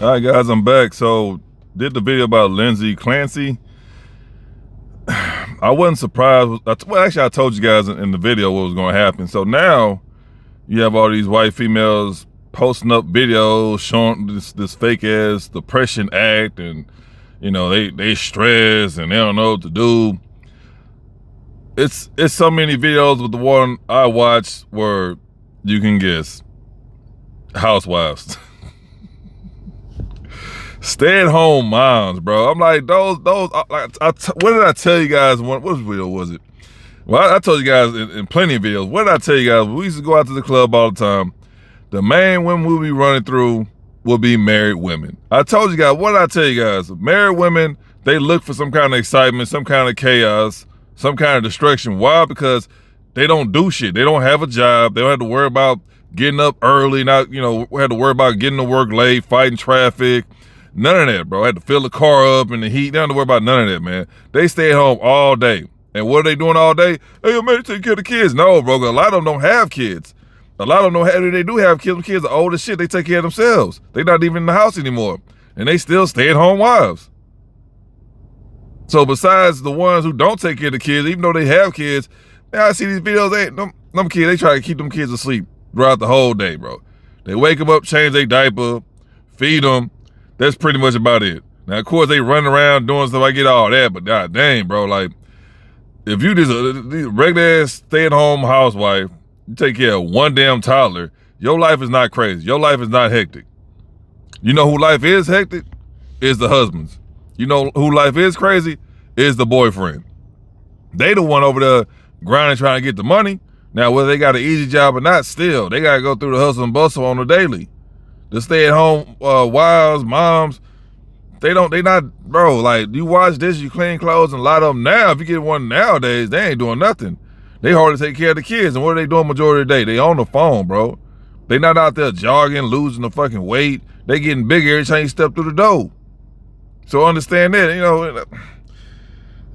All right, guys, I'm back. So, did the video about Lindsay Clancy. I wasn't surprised. Well, actually, I told you guys in the video what was going to happen. So now you have all these white females posting up videos showing this fake ass depression act, and they stress and they don't know what to do. It's so many videos, but the one I watched where you can guess housewives. Stay-at-home moms, bro. I'm like, those. What did I tell you guys? What video was it? Well, I told you guys in plenty of videos. What did I tell you guys? We used to go out to the club all the time. The main women we'll be running through will be married women. I told you guys. What did I tell you guys? Married women, they look for some kind of excitement, some kind of chaos, some kind of distraction. Why? Because they don't do shit. They don't have a job. They don't have to worry about getting up early. Not have to worry about getting to work late, fighting traffic. None of that, bro. I had to fill the car up in the heat. They don't have to worry about none of that, man. They stay at home all day. And what are they doing all day? Hey, man, take care of the kids. No, bro. A lot of them don't have kids. A lot of them they do have kids. The kids are old as shit. They take care of themselves. They're not even in the house anymore. And they still stay at home wives. So besides the ones who don't take care of the kids, even though they have kids, man, I see these videos, them kids, they try to keep them kids asleep throughout the whole day, bro. They wake them up, change their diaper, feed them. That's pretty much about it. Now, of course, they run around doing stuff. I get all that, but god dang, bro, like, if you just a regular ass stay-at-home housewife, you take care of one damn toddler, your life is not crazy. Your life is not hectic. You know who life is hectic? Is the husbands. You know who life is crazy? Is the boyfriend. They the one over there grinding, trying to get the money. Now, whether they got an easy job or not, still, they got to go through the hustle and bustle on the daily. The stay-at-home wives, moms, they not, bro, like, you wash dishes, you clean clothes, and a lot of them now, if you get one nowadays, they ain't doing nothing. They hardly take care of the kids, and what are they doing majority of the day? They on the phone, bro. They not out there jogging, losing the fucking weight. They getting bigger every time you step through the door. So understand that,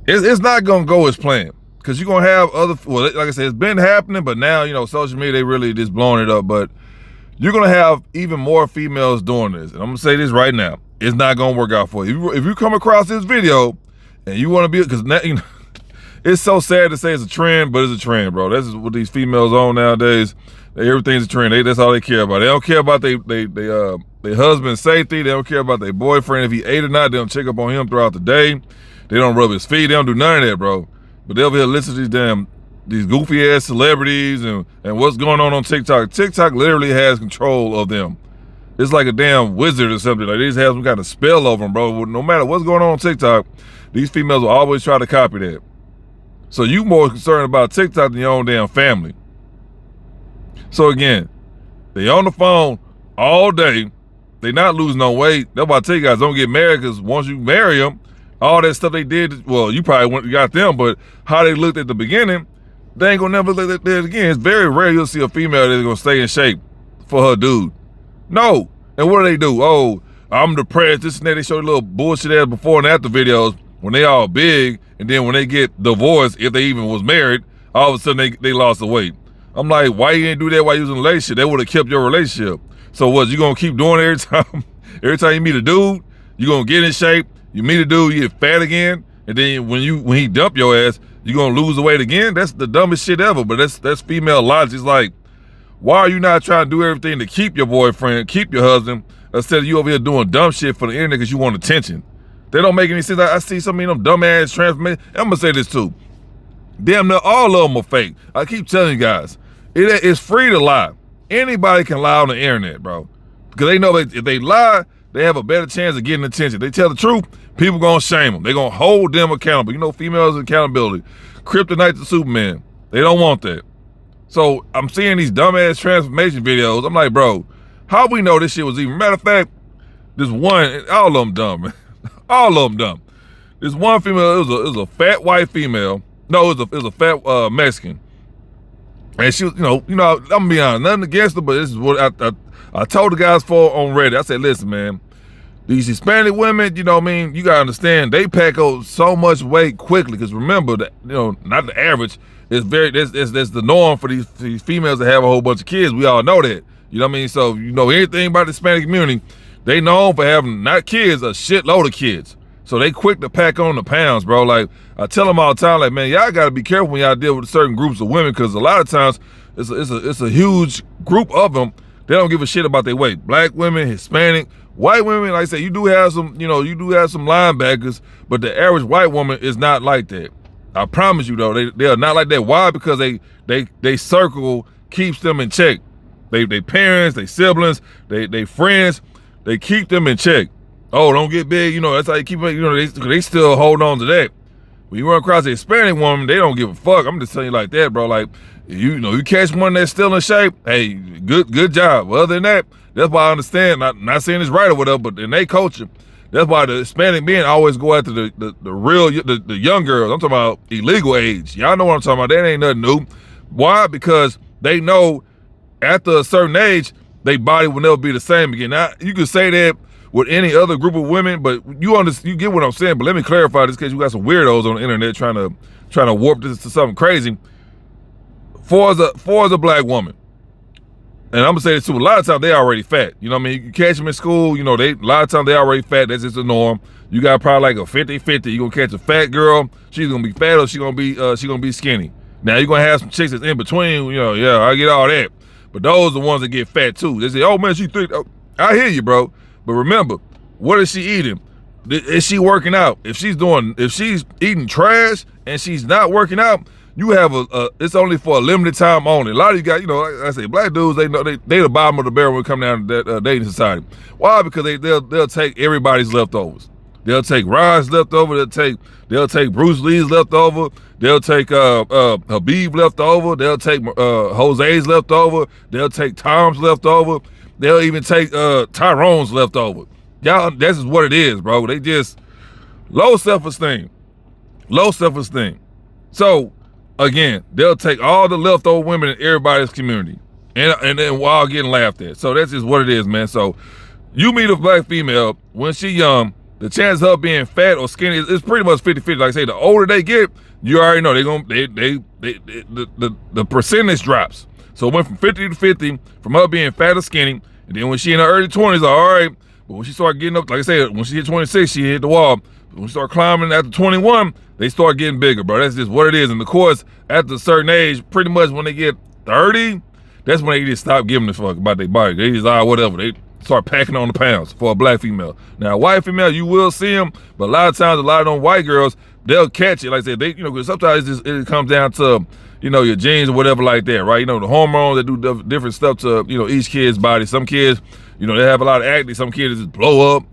it's not going to go as planned, because you're going to have like I said, it's been happening, but now, social media, they really just blowing it up, but you're going to have even more females doing this. And I'm going to say this right now. It's not going to work out for you. If you come across this video and you want to be, because it's so sad to say it's a trend, but it's a trend, bro. That's what these females on nowadays. Everything's a trend. That's all they care about. They don't care about their husband's safety. They don't care about their boyfriend. If he ate or not, they don't check up on him throughout the day. They don't rub his feet. They don't do none of that, bro. But they'll be able to listen to these goofy ass celebrities and what's going on TikTok. TikTok literally has control of them. It's like a damn wizard or something. Like, they just have some kind of spell over them, bro. No matter what's going on TikTok, these females will always try to copy that. So you more concerned about TikTok than your own damn family. So again, they on the phone all day. They not losing no weight. That's why I tell you guys, don't get married, because once you marry them, all that stuff they did, well, you probably got them, but how they looked at the beginning, they ain't gonna never look at that again. It's very rare you'll see a female that's gonna stay in shape for her dude. No. And what do? Oh, I'm depressed, this and that. They show little bullshit ass before and after videos when they all big, and then when they get divorced, if they even was married, all of a sudden they lost the weight. I'm like, why you didn't do that while you was in a relationship? They would have kept your relationship. So what, you gonna keep doing it every time? Every time you meet a dude, you gonna get in shape, you meet a dude, you get fat again, and then when he dump your ass, you gonna lose the weight again? That's the dumbest shit ever, but that's female logic. It's like, why are you not trying to do everything to keep your boyfriend, keep your husband, instead of you over here doing dumb shit for the internet because you want attention? They don't make any sense. I see some of them dumbass transformation. I'm gonna say this too. Damn near all of them are fake. I keep telling you guys, it's free to lie. Anybody can lie on the internet, bro. Because they know that if they lie, they have a better chance of getting attention. They tell the truth, people gonna shame them. They gonna hold them accountable. Females accountability. Kryptonite to Superman. They don't want that. So I'm seeing these dumbass transformation videos. I'm like, bro, how we know this shit was even? Matter of fact, this one, all of them dumb, man. All of them dumb. This one female, it was a fat white female. No, it was a fat Mexican. And she was, I'm gonna be honest, nothing against her, but this is what I told the guys on Reddit. I said, listen, man, these Hispanic women, you gotta understand, they pack on so much weight quickly. Because remember that, not the average. That's the norm for these females that have a whole bunch of kids. We all know that. You know what I mean? So anything about the Hispanic community, They known for having not kids, a shitload of kids. So they quick to pack on the pounds, bro. Like I tell them all the time, like, man, y'all gotta be careful when y'all deal with certain groups of women, because a lot of times it's a huge group of them. They don't give a shit about their weight. Black women, Hispanic, white women. Like I said, you do have some linebackers, but the average white woman is not like that. I promise you, though, they are not like that. Why? Because they circle keeps them in check. They parents, they siblings, they friends, they keep them in check. Oh, don't get big, that's how you keep it, they still hold on to that. When you run across a Hispanic woman, they don't give a fuck. I'm just telling you like that, bro. Like, you catch one that's still in shape, hey, good job. Other than that, that's why I understand, not saying it's right or whatever, but in their culture, that's why the Hispanic men always go after the real, the young girls. I'm talking about illegal age. Y'all know what I'm talking about. That ain't nothing new. Why? Because they know after a certain age, their body will never be the same again. Now, you could say that with any other group of women, but you get what I'm saying. But let me clarify this, because you got some weirdos on the internet trying to warp this to something crazy. For as a black woman, and I'm gonna say this too, a lot of times they already fat. You know what I mean? You catch them in school, a lot of times they already fat. That's just the norm. You got probably like a 50-50. You gonna catch a fat girl, she's gonna be fat, or she gonna be skinny. Now you're gonna have some chicks that's in between. Yeah, I get all that. But those are the ones that get fat too. They say, oh man, she thick. Oh, I hear you, bro. But remember, what is she eating? Is she working out? If she's eating trash and she's not working out, you have it's only for a limited time only. A lot of you guys, like I say, black dudes, they know they the bottom of the barrel when it come down to that, dating society. Why? Because they'll take everybody's leftovers. They'll take Ron's leftover. They'll take Bruce Lee's leftover. They'll take Habib leftover. They'll take Jose's leftover. They'll take Tom's leftover. They'll even take Tyrone's leftover. Y'all, this is what it is, bro. They just low self-esteem. Low self-esteem. So again, they'll take all the leftover women in everybody's community, and then while getting laughed at. So that's just what it is, man. So you meet a black female when she young, the chance of her being fat or skinny is pretty much 50-50. Like I say, the older they get, you already know the percentage drops. So it went from 50 to 50 from her being fat or skinny, and then when she in her early 20s, all right. But when she started getting up, like I said, when she hit 26, she hit the wall. But when she started climbing after 21, they start getting bigger, bro. That's just what it is. And of course, after a certain age, pretty much when they get 30, that's when they just stop giving a fuck about their body. They just, whatever. They start packing on the pounds for a black female. Now, a white female, you will see them, but a lot of times, a lot of them white girls, they'll catch it. Like I said, because sometimes it comes down to, your genes or whatever like that, right? The hormones that do different stuff to, each kid's body. Some kids, they have a lot of acne. Some kids just blow up.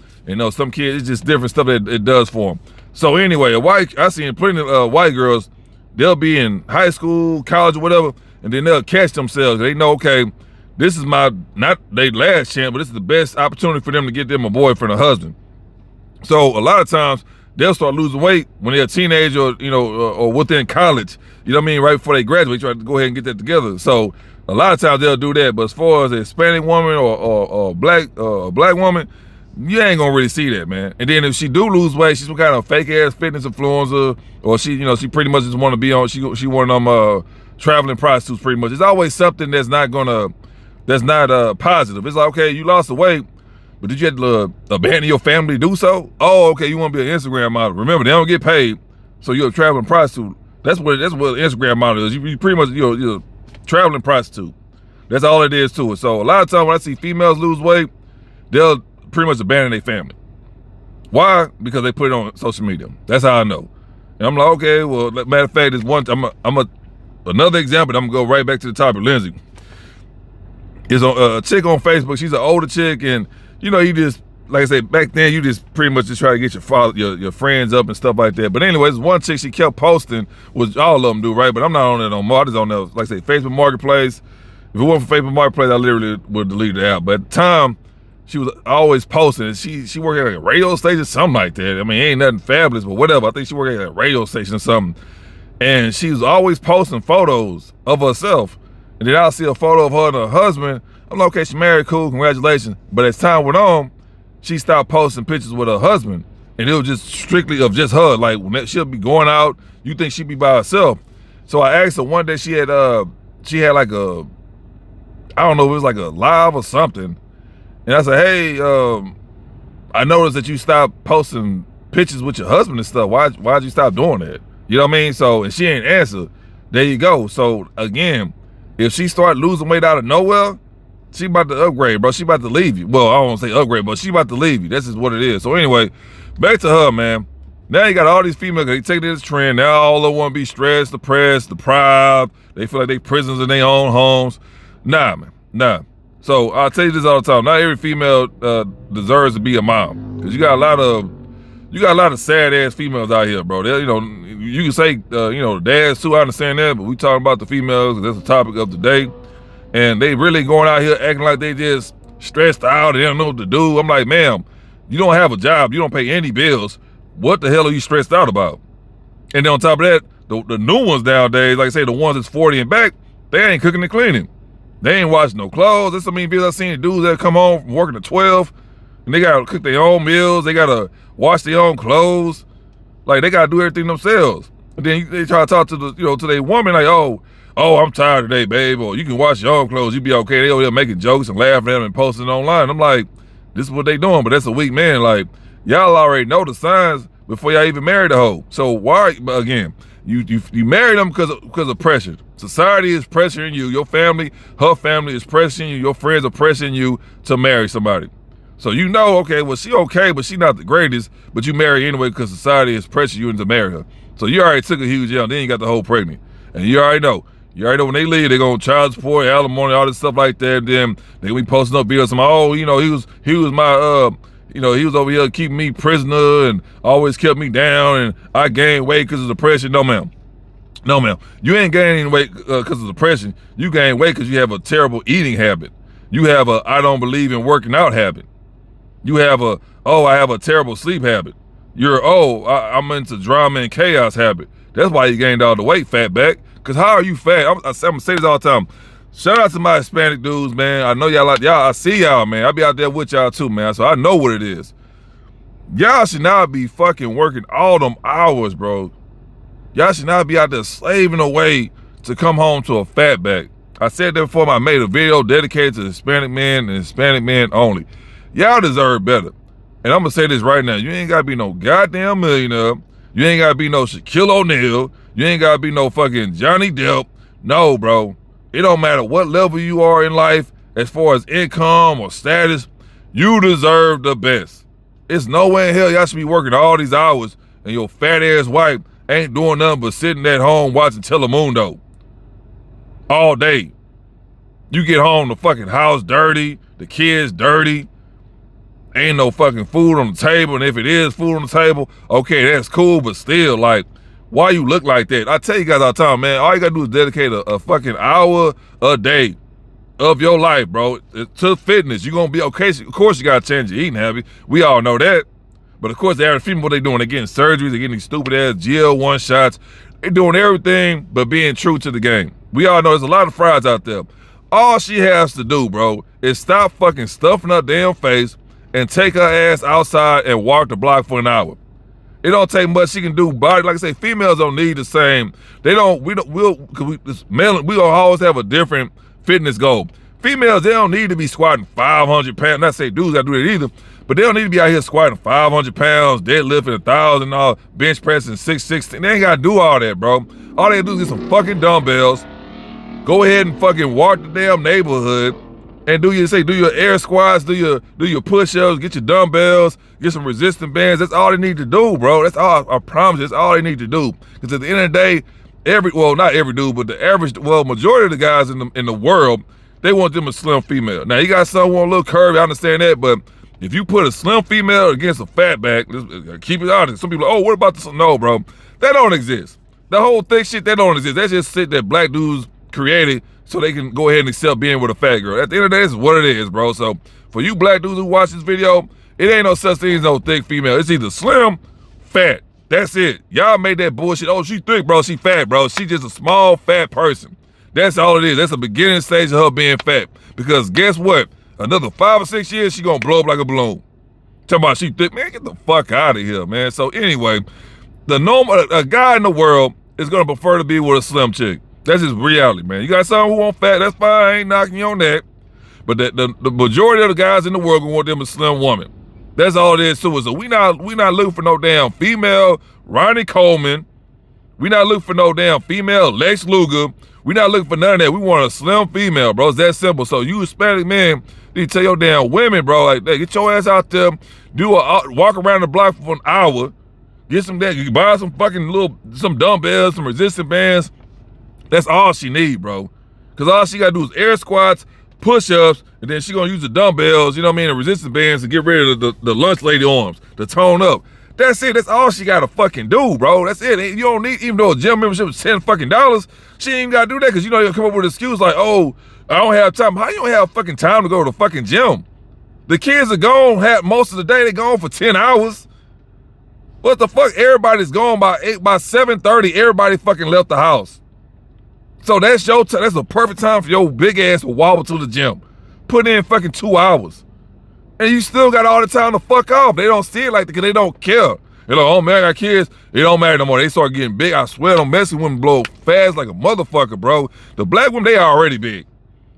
Some kids, it's just different stuff that it does for them. So anyway, I seen plenty of white girls, they'll be in high school, college, or whatever, and then they'll catch themselves. They know, okay, this is not their last chance, but this is the best opportunity for them to get them a boyfriend or husband. So a lot of times, they'll start losing weight when they're a teenager or within college, right before they graduate, try to go ahead and get that together. So a lot of times they'll do that. But as far as a Hispanic woman or black woman, you ain't gonna really see that, man. And then if she do lose weight, she's some kind of fake ass fitness influencer, or she pretty much just want to be on. She one of them traveling prostitutes, pretty much. It's always something that's not positive. It's like, okay, you lost the weight, but did you have to abandon your family to do so? Oh, okay, you want to be an Instagram model. Remember, they don't get paid, so you're a traveling prostitute. That's what Instagram model is. You pretty much you're a traveling prostitute. That's all it is to it. So a lot of times when I see females lose weight, they'll pretty much abandon their family. Why? Because they put it on social media. That's how I know. And I'm like, okay, well, matter of fact, this one, another example. I'm gonna go right back to the topic. Lindsay is a chick on Facebook. She's an older chick, and you just, like I said, back then you just pretty much just try to get your friends up and stuff like that. But anyways, one chick she kept posting, which all of them do, right? But I'm not on it no more. I just on there, like I say, Facebook Marketplace. If it wasn't for Facebook Marketplace, I literally would delete the app. But at the time, she was always posting. And she worked at like a radio station, something like that. I mean, it ain't nothing fabulous, but whatever. I think she worked at a radio station or something. And she was always posting photos of herself. And then I'll see a photo of her and her husband. I'm like, okay, she married, cool, congratulations. But as time went on, she stopped posting pictures with her husband. And it was just strictly of just her. Like, when she'll be going out, you think she'd be by herself. So I asked her one day, she had like I don't know, it was like a live or something. And I said, hey, I noticed that you stopped posting pictures with your husband and stuff. Why'd you stop doing that? You know what I mean? So, and she ain't answer. There you go. So again, if she start losing weight out of nowhere, she about to upgrade, bro. She about to leave you. Well, I don't want to say upgrade, but she about to leave you. This is what it is. So anyway, back to her, man. Now you got all these females, they take this trend. Now all of them want to be stressed, depressed, deprived. They feel like they prisoners in their own homes. Nah, man, nah. So I'll tell you this all the time. Not every female deserves to be a mom. Because you got a lot of sad ass females out here, bro. They, you know, you can say, you know, dads too, I understand that, but we talking about the females, because that's the topic of the day. And they really going out here acting like they just stressed out and they don't know what to do. I'm like, ma'am, you don't have a job. You don't pay any bills. What the hell are you stressed out about? And then on top of that, the new ones nowadays, like I say, the ones that's 40 and back, they ain't cooking and cleaning. They ain't washing no clothes. There's so many videos I've seen dudes that come home from working at 12 and they gotta cook their own meals. They gotta wash their own clothes. Like they gotta do everything themselves. And then they try to talk to the, you know, to their woman like, oh, I'm tired today, babe. Or you can wash your own clothes. You be okay. They over there making jokes and laughing at them and posting online. I'm like, this is what they doing, but that's a weak man. Like y'all already know the signs before y'all even marry the hoe. So why, again, you marry them because of pressure. Society is pressuring you. Your family, her family is pressuring you. Your friends are pressuring you to marry somebody. So you know, okay, well, she okay, but she not the greatest, but you marry anyway because society is pressuring you into marry her. So you already took a huge L, then you got the whole pregnant. And you already know when they leave, they're going to child support, alimony, all this stuff like that. And then they be posting up videos, oh, you know, he was my, you know, he was over here keeping me prisoner and always kept me down and I gained weight because of depression. No, ma'am. No, ma'am. You ain't gaining weight because of depression. You gain weight because you have a terrible eating habit. You have a I don't believe in working out habit. You have a, I have a terrible sleep habit. You're, I'm into drama and chaos habit. That's why you gained all the weight, fatback. Because how are you fat? I'm going to say this all the time. Shout out to my Hispanic dudes, man. I know y'all like, y'all, I see y'all, man. I be out there with y'all too, man. So I know what it is. Y'all should not be fucking working all them hours, bro. Y'all should not be out there slaving away to come home to a fatback. I said that before. I made a video dedicated to Hispanic men and Hispanic men only. Y'all deserve better. And I'm gonna say this right now. You ain't gotta be no goddamn millionaire. You ain't gotta be no Shaquille O'Neal. You ain't gotta be no fucking Johnny Depp. No, bro. It don't matter what level you are in life as far as income or status. You deserve the best. It's no way in hell y'all should be working all these hours and your fat ass wife ain't doing nothing but sitting at home watching Telemundo all day. You get home, the fucking house dirty, the kids dirty, ain't no fucking food on the table, and if it is food on the table, okay, that's cool, but still, like, why you look like that? I tell you guys all the time, man, all you gotta do is dedicate a fucking hour a day of your life, bro, to fitness. You're gonna be okay. Of course, you gotta change your eating habit. We all know that. But of course, the average female, what they doing? They're getting surgeries, they're getting these stupid ass GL1 shots. They're doing everything but being true to the game. We all know there's a lot of frauds out there. All she has to do, bro, is stop fucking stuffing her damn face and take her ass outside and walk the block for an hour. It don't take much. She can do body. Like I say, females don't need the same. We'll always have a different fitness goal. Females, they don't need to be squatting 500 pounds. Not say dudes gotta do that either. But they don't need to be out here squatting 500 pounds, deadlifting 1,000, bench pressing 616. They ain't gotta do all that, bro. All they do is get some fucking dumbbells, go ahead and fucking walk the damn neighborhood, and do your air squats, do your push-ups, get your dumbbells, get some resistance bands. That's all they need to do, bro. That's all. I promise you, that's all they need to do. Because at the end of the day, not every dude, but the average, majority of the guys in the world, they want them a slim female. Now you got someone a little curvy, I understand that, but if you put a slim female against a fatback, keep it honest. Some people are, what about this? No, bro. That don't exist. The whole thick shit, that don't exist. That's just shit that black dudes created so they can go ahead and accept being with a fat girl. At the end of the day, this is what it is, bro. So for you black dudes who watch this video, it ain't no such thing as no thick female. It's either slim, fat. That's it. Y'all made that bullshit. Oh, she thick, bro. She fat, bro. She just a small, fat person. That's all it is. That's the beginning stage of her being fat. Because guess what? Another 5 or 6 years, she gonna blow up like a balloon. Talking about she thick, man, get the fuck out of here, man. So anyway, a guy in the world is gonna prefer to be with a slim chick. That's just reality, man. You got someone who want fat, that's fine. I ain't knocking you on that. But the majority of the guys in the world gonna want them a slim woman. That's all it is to us. So we not looking for no damn female Ronnie Coleman. We not looking for no damn female Lex Luger. We not looking for none of that. We want a slim female, bro. It's that simple. So you Hispanic men need to tell your damn women, bro, like, hey, get your ass out there, walk around the block for an hour, get some that, you buy some fucking some dumbbells, some resistance bands. That's all she need, bro. Cause all she gotta do is air squats, push-ups, and then she gonna use the dumbbells, you know what I mean, the resistance bands to get rid of the lunch lady arms, to tone up. That's it. That's all she gotta fucking do, bro. That's it. You don't need, even though a gym membership is $10 fucking, she ain't even gotta do that, because you know you'll come up with an excuse like, oh, I don't have time. How you don't have fucking time to go to the fucking gym? The kids are gone most of the day. They gone for 10 hours. What the fuck? Everybody's gone by 7:30. Everybody fucking left the house. So that's your time. That's the perfect time for your big ass to wobble to the gym. Put in fucking 2 hours. And you still got all the time to fuck off. They don't see it like that because they don't care. They're like, oh man, I got kids. It don't matter no more. They start getting big. I swear them Mexican women blow fast like a motherfucker, bro. The black women, they already big.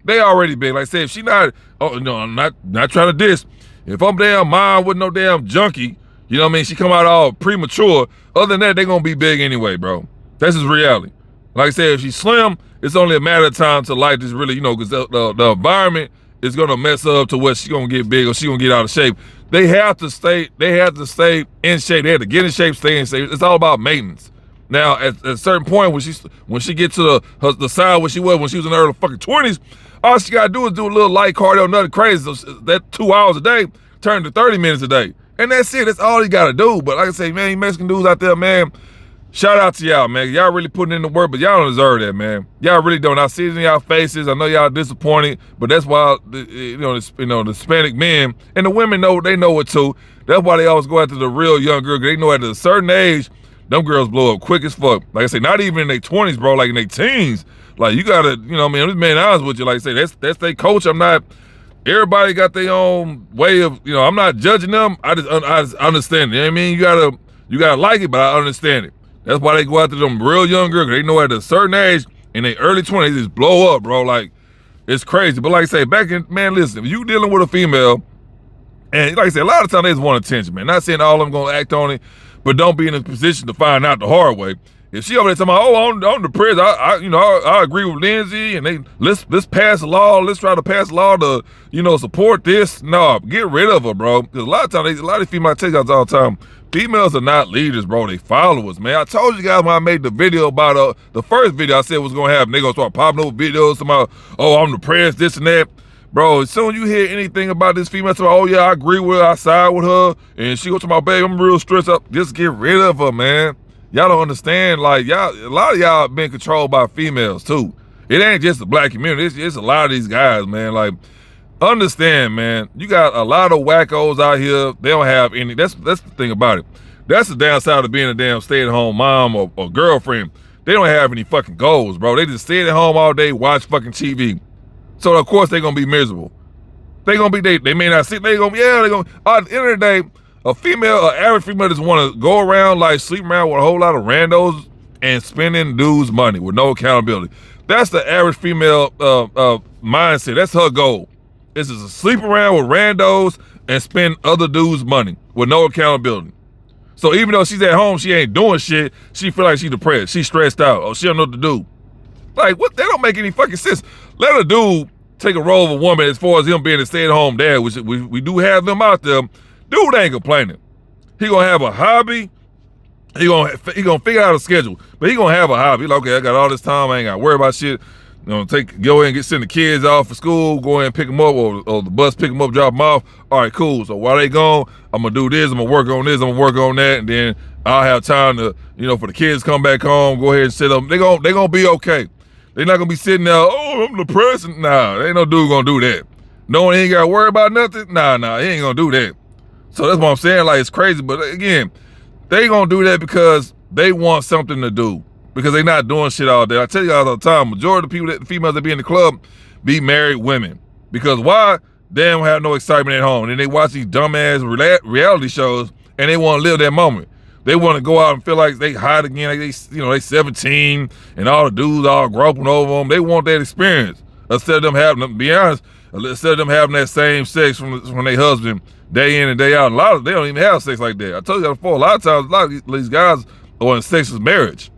They already big. Like I said, if she not, oh no, I'm not trying to diss. If I'm damn mom with no damn junkie, you know what I mean? She come out all premature. Other than that, they gonna be big anyway, bro. That's just reality. Like I said, if she's slim, it's only a matter of time till life just really, you know, because the environment is gonna mess up to where she gonna get big or she gonna get out of shape. They have to stay in shape. They have to get in shape, stay in shape. It's all about maintenance. Now, at a certain point, when she gets to the side where she was when she was in her early fucking 20s, all she gotta do is do a little light cardio, nothing crazy. So that 2 hours a day turn to 30 minutes a day. And that's it. That's all you gotta do. But like I say, man, you Mexican dudes out there, man, shout out to y'all, man. Y'all really putting in the work, but y'all don't deserve that, man. Y'all really don't. I see it in y'all faces. I know y'all disappointed, but that's why the Hispanic men and the women know, they know it too. That's why they always go after the real young girl. They know at a certain age, them girls blow up quick as fuck. Like I say, not even in their 20s, bro, like in their teens. Like you gotta, you know what I mean, I'm just being honest with you. Like I say, that's their coach. Everybody got their own way of, you know, I'm not judging them. I just understand it. You know what I mean? You gotta like it, but I understand it. That's why they go after them real young girls. They know at a certain age, in their early 20s, they just blow up, bro. like, it's crazy. But like I say, man, listen, if you dealing with a female, and like I say, a lot of times they just want attention, man. Not saying all of them gonna act on it, but don't be in a position to find out the hard way. If she over there talking about, oh, I'm depressed, I agree with Lindsay, and let's pass a law. Let's try to pass a law to, you know, support this. No, get rid of her, bro. Because a lot of times, a lot of females, I tell you guys all the time, females are not leaders, bro. They followers, man. I told you guys when I made the video about the first video I said was gonna happen. They gonna start popping up videos about, oh, I'm depressed, this and that. Bro, as soon as you hear anything about this female, say, oh yeah, I agree with her, I side with her, and she go to my baby, I'm real stressed up. Just get rid of her, man. Y'all don't understand, like, a lot of y'all been controlled by females too. It ain't just the black community, it's a lot of these guys, man. Like, understand, man, you got a lot of wackos out here. They don't have any, that's the thing about it. That's the downside of being a damn stay-at-home mom or girlfriend. They don't have any fucking goals, bro. They just stay at home all day, watch fucking TV. So of course they gonna be miserable. They gonna be, they may not sit, they gonna, at the end of the day, an average female just wanna go around, like, sleep around with a whole lot of randos and spending dudes' money with no accountability. That's the average female mindset. That's her goal. It's just to sleep around with randos and spend other dudes' money with no accountability. So even though she's at home, she ain't doing shit, she feel like she's depressed, she's stressed out, or she don't know what to do. Like, what? That don't make any fucking sense. Let a dude take a role of a woman as far as him being a stay-at-home dad, which we do have them out there. Dude ain't complaining. He gonna have a hobby. He gonna figure out a schedule, but he gonna have a hobby. Like, okay, I got all this time, I ain't gotta worry about shit. You know, go in and send the kids off for school, go in and pick them up, or the bus pick them up, drop them off. All right, cool. So while they gone, I'm gonna do this, I'm gonna work on this, I'm gonna work on that, and then I'll have time to, you know, for the kids to come back home, go ahead and sit up. They gonna be okay. They're not gonna be sitting there, oh, I'm depressed. Nah, ain't no dude gonna do that. No one ain't gotta worry about nothing. Nah, he ain't gonna do that. So that's what I'm saying, like, it's crazy. But again, they gonna do that because they want something to do, because they not doing shit all day. I tell you guys all the time, majority of the females that be in the club be married women. Because why? They don't have no excitement at home. And they watch these dumbass reality shows and they want to live that moment. They want to go out and feel like they hot again, like they 17 and all the dudes all groping over them. They want that experience. Instead of them having that same sex from their husband day in and day out. A lot of they don't even have sex like that. I told you that before. A lot of times, a lot of these guys are in sexless marriage.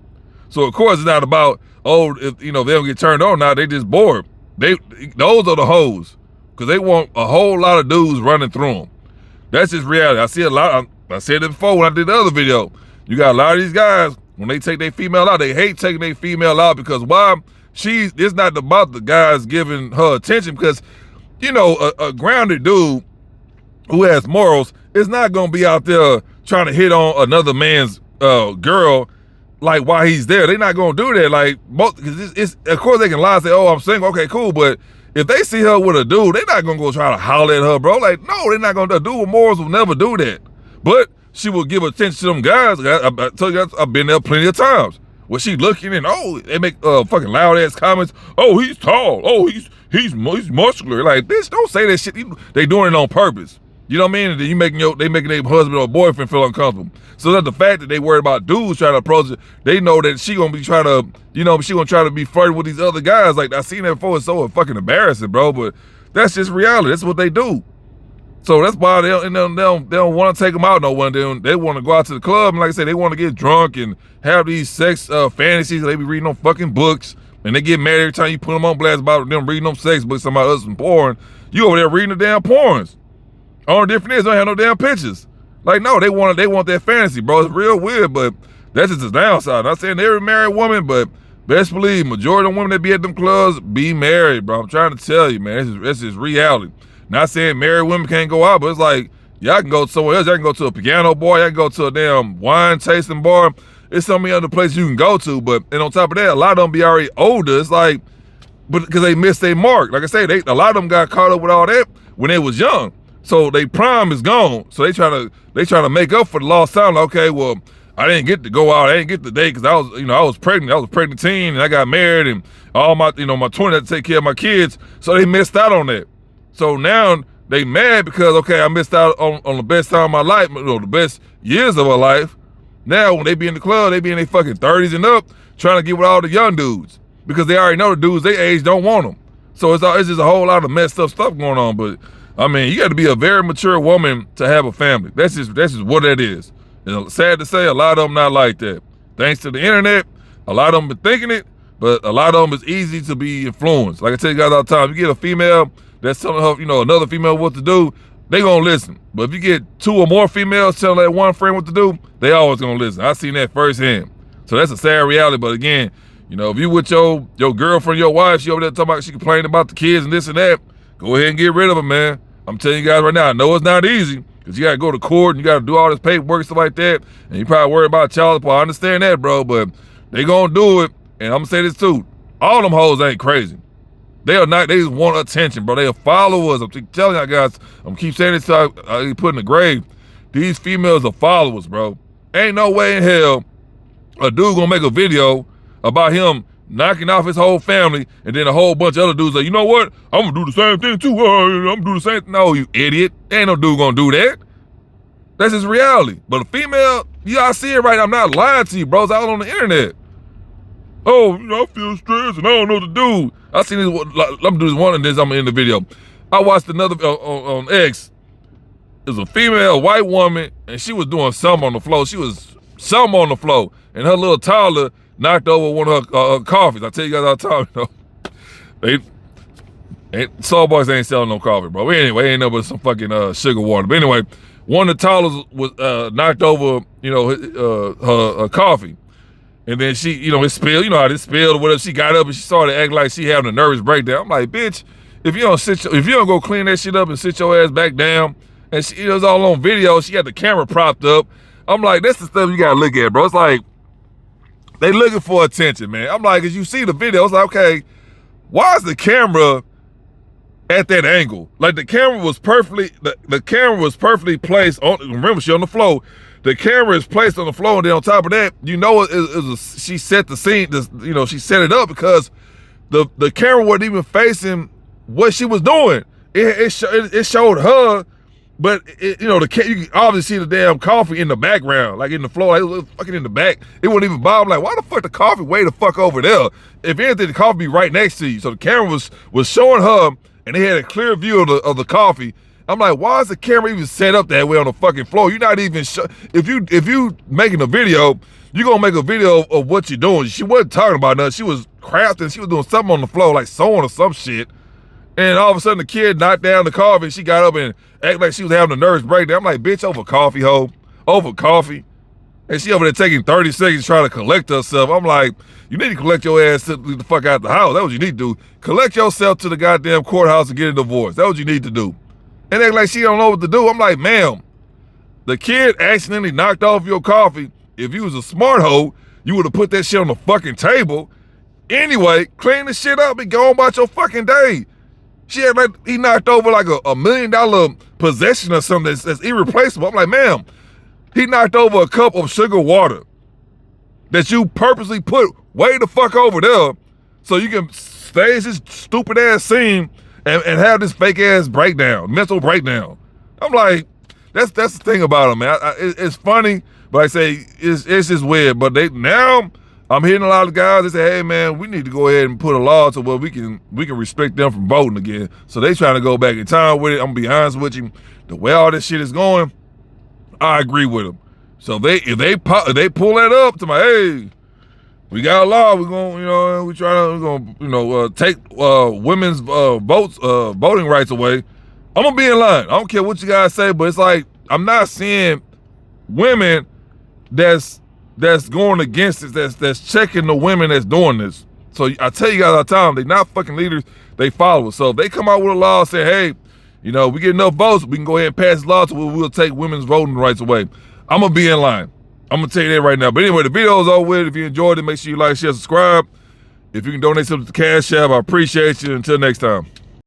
So of course it's not about, oh, if they don't get turned on now, they just bored. Those are the hoes, because they want a whole lot of dudes running through them. That's just reality. I see a lot. I said it before when I did the other video. You got a lot of these guys, when they take their female out, they hate taking their female out because why? It's not about the guys giving her attention, because a grounded dude who has morals is not gonna be out there trying to hit on another man's girl like while he's there. They're not gonna do that. Like, because it's of course they can lie and say, oh, I'm single, okay, cool, but if they see her with a dude, they're not gonna go try to holler at her, bro. Like, no, they're not gonna. A dude with morals will never do that. But she will give attention to them guys. I tell you, I've been there plenty of times where she looking and they make fucking loud ass comments. Oh, he's tall. Oh, he's muscular. Like, bitch, don't say that shit. They doing it on purpose. You know what I mean? And then they making their husband or boyfriend feel uncomfortable. So that the fact that they worried about dudes trying to approach it, they know that she gonna be trying to, she gonna try to be flirty with these other guys. Like, I seen that before. It's so fucking embarrassing, bro. But that's just reality. That's what they do. So that's why they don't want to take them out no one. They want to go out to the club, and like I said, they want to get drunk and have these sex fantasies. They be reading them fucking books, and they get mad every time you put them on blast about them reading them sex books, somebody else and porn. You over there reading the damn porns. Only difference is they don't have no damn pictures. Like, no, they want that fantasy, bro. It's real weird, but that's just the downside. I'm not saying every married woman, but best believe majority of women that be at them clubs be married, bro. I'm trying to tell you, man. This is reality. Not saying married women can't go out, but it's like, y'all can go somewhere else. Y'all can go to a piano bar. Y'all can go to a damn wine tasting bar. It's so many other places you can go to, and on top of that, a lot of them be already older. It's like, but because they missed their mark. Like I say, a lot of them got caught up with all that when they was young. So they prime is gone. So they trying to make up for the lost time. Like, okay, well, I didn't get to go out. I didn't get the date because I was pregnant. I was a pregnant teen and I got married and all my 20 had to take care of my kids. So they missed out on that. So now they mad because, okay, I missed out on the best time of my life, the best years of my life. Now when they be in the club, they be in their fucking 30s and up trying to get with all the young dudes because they already know the dudes their age don't want them. So it's just a whole lot of messed up stuff going on. But I mean, you got to be a very mature woman to have a family. That's just what that is. And sad to say, a lot of them not like that. Thanks to the internet, a lot of them been thinking it, but a lot of them is easy to be influenced. Like I tell you guys all the time, you get a female that's telling her, another female what to do, they gonna listen. But if you get 2 or more females telling that one friend what to do, they always gonna listen. I seen that firsthand. So that's a sad reality. But again, if you with your girlfriend, your wife, she over there talking about she complaining about the kids and this and that, go ahead and get rid of her, man. I'm telling you guys right now, I know it's not easy because you got to go to court and you got to do all this paperwork and stuff like that. And you probably worry about child support. I understand that, bro, but they going to do it. And I'm going to say this too. All them hoes ain't crazy. They are not. They just want attention, bro. They are followers. I'm telling y'all guys, I'm keep saying this till I put in the grave. These females are followers, bro. Ain't no way in hell a dude going to make a video about him knocking off his whole family, and then a whole bunch of other dudes like, you know what? I'm gonna do the same thing too. I'm gonna do the same thing. No, you idiot. Ain't no dude gonna do that. That's just reality. But a female, I see it right. I'm not lying to you, bro. It's all on the internet. Oh, I feel stressed and I don't know what to do. I seen this. I'm gonna do this one and then I'm gonna end the video. I watched another on X. It was a female white woman, and she was doing something on the floor. And her little toddler knocked over one of her coffees. I tell you guys all the time, Starbucks ain't selling no coffee, bro. But anyway, ain't no but some fucking sugar water. But anyway, one of the toddlers was knocked over, her coffee. And then she, it spilled, how this spilled or whatever. She got up and she started acting like she having a nervous breakdown. I'm like, bitch, if you don't go clean that shit up and sit your ass back down, and it was all on video, she had the camera propped up. I'm like, that's the stuff you gotta look at, bro. It's like, they looking for attention, man. I'm like, as you see the video, it's like, okay, why is the camera at that angle? Like the camera was perfectly placed on. Remember, she on the floor. The camera is placed on the floor, and then on top of that, she set the scene. She set it up because the camera wasn't even facing what she was doing. It showed her. But you can obviously see the damn coffee in the background, like in the floor, like it was fucking in the back. It wouldn't even bother. Like, why the fuck the coffee way the fuck over there? If anything, the coffee be right next to you. So the camera was showing her, and they had a clear view of the coffee, I'm like, why is the camera even set up that way on the fucking floor? You're not even if you making a video, you gonna make a video of what you're doing. She wasn't talking about nothing. She was crafting. She was doing something on the floor, like sewing or some shit. And all of a sudden, the kid knocked down the coffee. And she got up and acted like she was having a nervous breakdown. I'm like, bitch, over coffee, hoe, over coffee. And she over there taking 30 seconds trying to collect herself. I'm like, you need to collect your ass to the fuck out the house. That's what you need to do. Collect yourself to the goddamn courthouse and get a divorce. That's what you need to do. And act like she don't know what to do. I'm like, ma'am, the kid accidentally knocked off your coffee. If you was a smart hoe, you would have put that shit on the fucking table. Anyway, clean the shit up and go on about your fucking day. She had like, he knocked over like a $1 million possession or something that's irreplaceable. I'm like, ma'am, he knocked over a cup of sugar water that you purposely put way the fuck over there so you can stage this stupid ass scene and have this fake ass breakdown, mental breakdown. I'm like, that's the thing about him, man. It's funny, but I say it's just weird. But now I'm hearing a lot of guys, they say, hey man, we need to go ahead and put a law to where we can restrict them from voting again. So they trying to go back in time with it. I'm gonna be honest with you, the way all this shit is going, I agree with them. So if they pull that up to my, hey, we got a law, we're gonna take women's voting rights away. I'm gonna be in line. I don't care what you guys say, but it's like I'm not seeing women that's going against it, that's checking the women that's doing this. So I tell you guys all the time, they not fucking leaders, they followers. So if they come out with a law saying, hey, we get enough votes, we can go ahead and pass the law to where we'll take women's voting rights away. I'm gonna be in line. I'm gonna tell you that right now. But anyway, the video is over with. If you enjoyed it, make sure you like, share, subscribe. If you can donate something to Cash App, I appreciate you. Until next time.